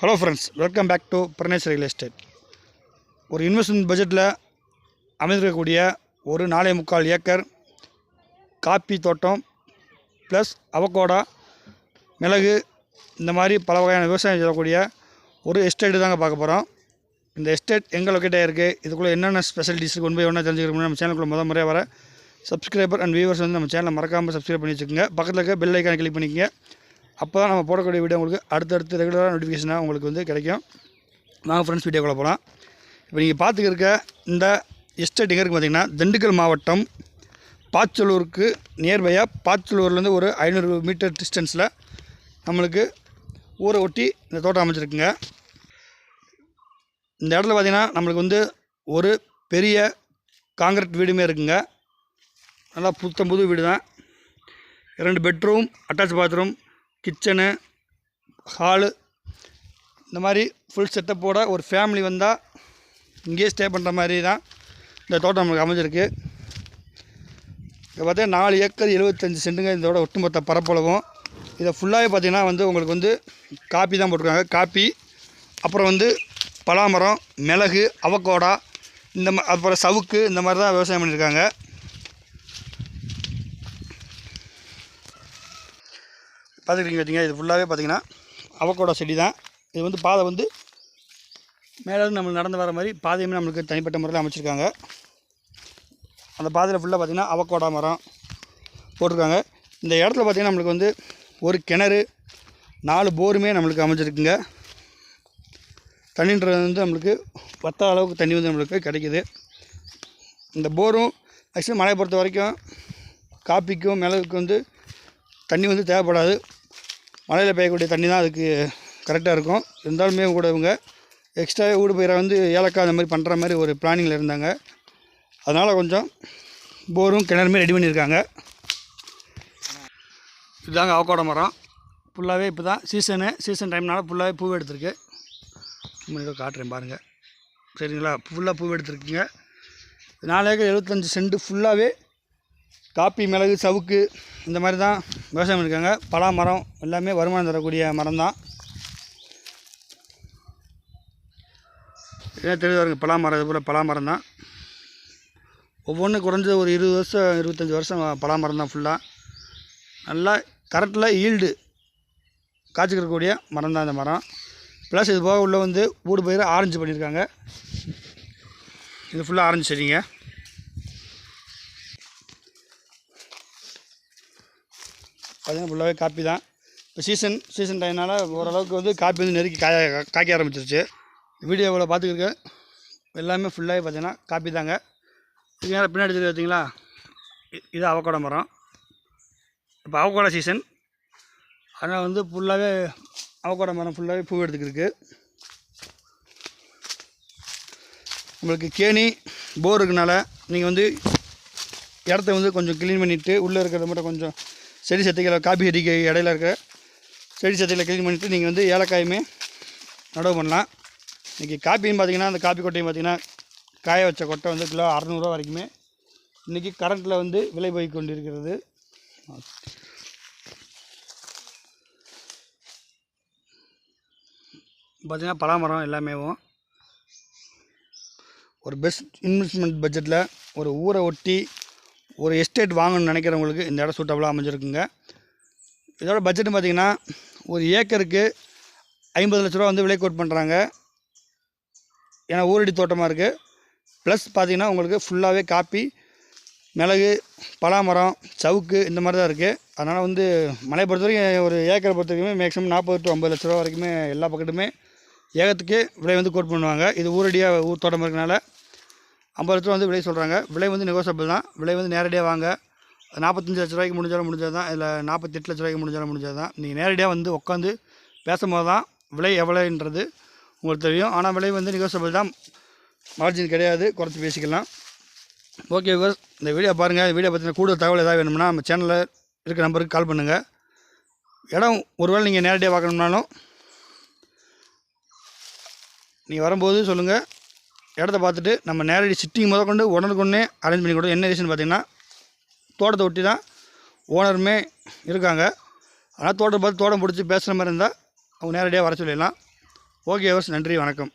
Hello friends, welcome back to Pranesh real estate. ஒரு investment பட்ஜெட்டில் அமைந்திருக்கக்கூடிய ஒரு 4.25 ஏக்கர் காப்பி தோட்டம் ப்ளஸ் அவகோடா, மிளகு, இந்த மாதிரி பல வகையான விவசாயம் செய்யக்கூடிய ஒரு எஸ்டேட்டு தாங்க பார்க்க போகிறோம். இந்த எஸ்டேட் எங்கே லொக்கேட் ஆகிருக்கு, இதுக்குள்ளே என்னென்ன ஸ்பெஷலிட்டிஸ் கொண்டு போய் ஒன்றா தெரிஞ்சுக்கணும். நம்ம சேனலுக்குள்ள முறையாக வர சப்ஸ்கிரைபர் அண்ட் வியூவர்ஸ் வந்து நம்ம சேனலை மறக்காமல் சப்ஸ்கிரைப் பண்ணி வச்சுக்கோங்க. பக்கத்தில் இருக்க பெல் ஐக்கானை கிளிக் பண்ணிக்கங்க. அப்போ தான் நம்ம போடக்கூடிய வீடியோ உங்களுக்கு அடுத்தடுத்து ரெகுலராக நோட்டிஃபிகேஷனாக உங்களுக்கு வந்து கிடைக்கும். நாங்கள் ஃப்ரெண்ட்ஸ் வீடியோக்குள்ளே போகலாம். இப்போ நீங்கள் பார்த்துக்கிருக்க இந்த எஸ்டேட் எங்கே இருக்குது பார்த்திங்கன்னா, திண்டுக்கல் மாவட்டம் பாச்சலூருக்கு நியர்பையாக, பாச்சலூர்லேருந்து ஒரு 500 மீட்டர் டிஸ்டன்ஸில் நம்மளுக்கு ஊரை ஒட்டி இந்த தோட்டம் அமைச்சிருக்குங்க. இந்த இடத்துல பார்த்திங்கன்னா நம்மளுக்கு வந்து ஒரு பெரிய காங்கிரீட் வீடுமே இருக்குங்க. நல்லா புது வீடு தான். 2 bedroom, attach bathroom, kitchen, hall, இந்த மாதிரி ஃபுல் செட்டப்போட ஒரு ஃபேமிலி வந்தால் இங்கேயே ஸ்டே பண்ணுற மாதிரி தான் இந்த தோட்டம் நம்மளுக்கு அமைஞ்சிருக்கு. இங்கே பார்த்தீங்கன்னா 4 ஏக்கர் 75 சென்ட்டுங்க இதோட ஒட்டுமொத்த பரப்பளவும். இதை ஃபுல்லாகவே பார்த்திங்கன்னா வந்து உங்களுக்கு வந்து காப்பி தான் போட்டிருக்காங்க. காப்பி, அப்புறம் வந்து பலாமரம், மிளகு, அவகோடா, அப்புறம் சவுக்கு, இந்த மாதிரி தான் விவசாயம் பண்ணியிருக்காங்க. பார்த்துக்கிட்டீங்க பார்த்தீங்க, இது ஃபுல்லாகவே பார்த்திங்கன்னா அவகோடா செடி தான். இது வந்து பாதை வந்து மேலே நம்ம நடந்து வர மாதிரி பாதையுமே நம்மளுக்கு தனிப்பட்ட முறையில் அமைச்சிருக்காங்க. அந்த பாதையில் ஃபுல்லாக பார்த்திங்கன்னா அவகோடா மரம் போட்டிருக்காங்க. இந்த இடத்துல பார்த்திங்கன்னா நம்மளுக்கு வந்து ஒரு கிணறு, 4 போருமே நம்மளுக்கு அமைச்சிருக்குங்க. தண்ணின்றது வந்து நம்மளுக்கு வத்த அளவுக்கு தண்ணி வந்து நம்மளுக்கு கிடைக்கிது. இந்த போரும் ஆக்சுவலி மழையை பொறுத்த வரைக்கும் காப்பிக்கும் மிளகுக்கும் வந்து தண்ணி வந்து தேவைப்படாது. மழையில் பெய்யக்கூடிய தண்ணி தான் அதுக்கு கரெக்டாக இருக்கும். இருந்தாலுமே கூட இவங்க எக்ஸ்ட்ரா ஊடு பயிரை வந்து ஏலக்காய் அந்த மாதிரி பண்ணுற மாதிரி ஒரு பிளானிங்கில் இருந்தாங்க. அதனால் கொஞ்சம் போரும் கிணறுமே ரெடி பண்ணியிருக்காங்க. இதுதாங்க அவகோடா மரம். ஃபுல்லாகவே இப்போ தான் சீசன் டைம்னால ஃபுல்லாகவே பூ எடுத்துருக்கு. முன்னாடி காட்டுறேன் பாருங்கள், சரிங்களா? ஃபுல்லாக பூ எடுத்துருக்குங்க. 4 ஏக்கர் 75 சென்ட் ஃபுல்லாகவே காப்பி, மிளகு, சவுக்கு, இந்த மாதிரி தான் விவசாயம் பண்ணியிருக்காங்க. பலா மரம் எல்லாமே வருமானம் தரக்கூடிய மரம் தான். ஏன்னா தெரியுது, பலா மரம், இது போல் பலா மரம் தான். ஒவ்வொன்றும் குறைஞ்சது ஒரு 20 வருஷம் 25 வருஷம் பலா மரம் தான். ஃபுல்லாக நல்லா கரெக்டில் ஈல்டு காய்ச்சிக்கிறக்கூடிய மரம் தான் இந்த மரம். ப்ளஸ் இது போக உள்ள வந்து ஊடு பயிர் ஆரஞ்சு பண்ணியிருக்காங்க. இது ஃபுல்லாக ஆரஞ்சு செடிங்க. பார்த்தீங்கன்னா ஃபுல்லாகவே காப்பி தான். இப்போ சீசன் டைம்னால ஓரளவுக்கு வந்து காப்பி வந்து நெருக்கி காய்க்க ஆரம்பிச்சிருச்சு. வீடியோவில் பார்த்துக்கிருக்க எல்லாமே ஃபுல்லாகவே பார்த்தீங்கன்னா காப்பி தாங்க. இது நேரம் பின்னாடி தெரியும் பார்த்தீங்களா, இது அவகோடா மரம். இப்போ அவகோடா சீசன், அதனால் வந்து ஃபுல்லாகவே அவகோடா மரம் ஃபுல்லாகவே பூ எடுத்துக்கிருக்கு. உங்களுக்கு கேணி போர் இருக்கனால நீங்கள் வந்து இடத்த வந்து கொஞ்சம் க்ளீன் பண்ணிவிட்டு உள்ளே இருக்கிறத மட்டும் கொஞ்சம் செடி சத்தைகளை, காப்பி செடிக்கு இடையில இருக்கிற செடி சத்தைகளை க்ளீன் பண்ணிவிட்டு நீங்கள் வந்து ஏலக்காயுமே நடவு பண்ணலாம். இன்றைக்கி காப்பின்னு பார்த்திங்கன்னா, அந்த காப்பி கொட்டையும் பார்த்திங்கன்னா காய வச்ச கொட்டை வந்து கிலோ 600 ரூபா வரைக்குமே இன்றைக்கி கரண்ட்டில் வந்து விலை போய் கொண்டிருக்கிறது. பார்த்திங்கன்னா பலாமரம் எல்லாமேவும் ஒரு பெஸ்ட் இன்வெஸ்ட்மெண்ட் பட்ஜெட்டில் ஒரு ஊரை ஒட்டி ஒரு எஸ்டேட் வாங்கணும்னு நினைக்கிறவங்களுக்கு இந்த இடம் சூட்டபுளாக அமைஞ்சிருக்குங்க. இதோட பட்ஜெட்டு பார்த்திங்கன்னா ஒரு ஏக்கருக்கு 50 லட்ச ரூபா வந்து விலை கோட் பண்ணுறாங்க. ஏன்னா ஊரடி தோட்டமாக இருக்குது. ப்ளஸ் பார்த்திங்கன்னா உங்களுக்கு ஃபுல்லாகவே காப்பி, மிளகு, பலாமரம், சவுக்கு, இந்த மாதிரி தான் இருக்குது. அதனால் வந்து மலையை பொறுத்த வரைக்கும் ஒரு ஏக்கரை பொறுத்த வரைக்குமே மேக்ஸிமம் 40 to 50 லட்ச ரூபா வரைக்குமே எல்லா பக்கத்துமே ஏகத்துக்கு விலை வந்து கோட் பண்ணுவாங்க. இது ஊரடியாக தோட்டம் இருக்கனால 50 லட்ச ரூபா வந்து விலை சொல்கிறாங்க. விலை வந்து நெகோசியபிள் தான். விலை வந்து நேரடியாக வாங்க 45 லட்ச ரூபாய்க்கு முடிஞ்சாலும் தான், இல்லை 48 லட்ச ரூபாய்க்கு முடிஞ்சாலும் தான். நீங்கள் நேரடியாக வந்து உட்காந்து பேசும்போது தான் விலை எவ்வளோன்றது உங்களுக்கு தெரியும். ஆனால் விலை வந்து நெகோசியபிள் தான், மார்ஜின் கிடையாது, குறைச்சி பேசிக்கலாம். ஓகே வியூவர்ஸ், இந்த வீடியோ பாருங்கள். இந்த வீடியோ பற்றின கூடுதல் தகவல் ஏதாவது வேணும்னா நம்ம சேனலில் இருக்கிற நம்பருக்கு கால் பண்ணுங்கள். இடம் ஒருவேளை நீங்கள் நேரடியாக பார்க்கணும்னாலும் நீங்கள் வரும்போது சொல்லுங்கள். இடத்த பார்த்துட்டு நம்ம நேரடி சிட்டிங் முதற்கொண்டு உடனுக்குடனே அரேஞ்ச் பண்ணி கொடுத்தோம். என்ன ரீசன் பார்த்திங்கன்னா, தோட்டத்தை ஒட்டி தான் ஓனருமே இருக்காங்க. ஆனால் தோட்டம் பார்த்து தோட்டம் பிடிச்சி பேசுகிற மாதிரி இருந்தால் அவங்க நேரடியாக வர சொல்லிடலாம். ஓகே யோஸ், நன்றி, வணக்கம்.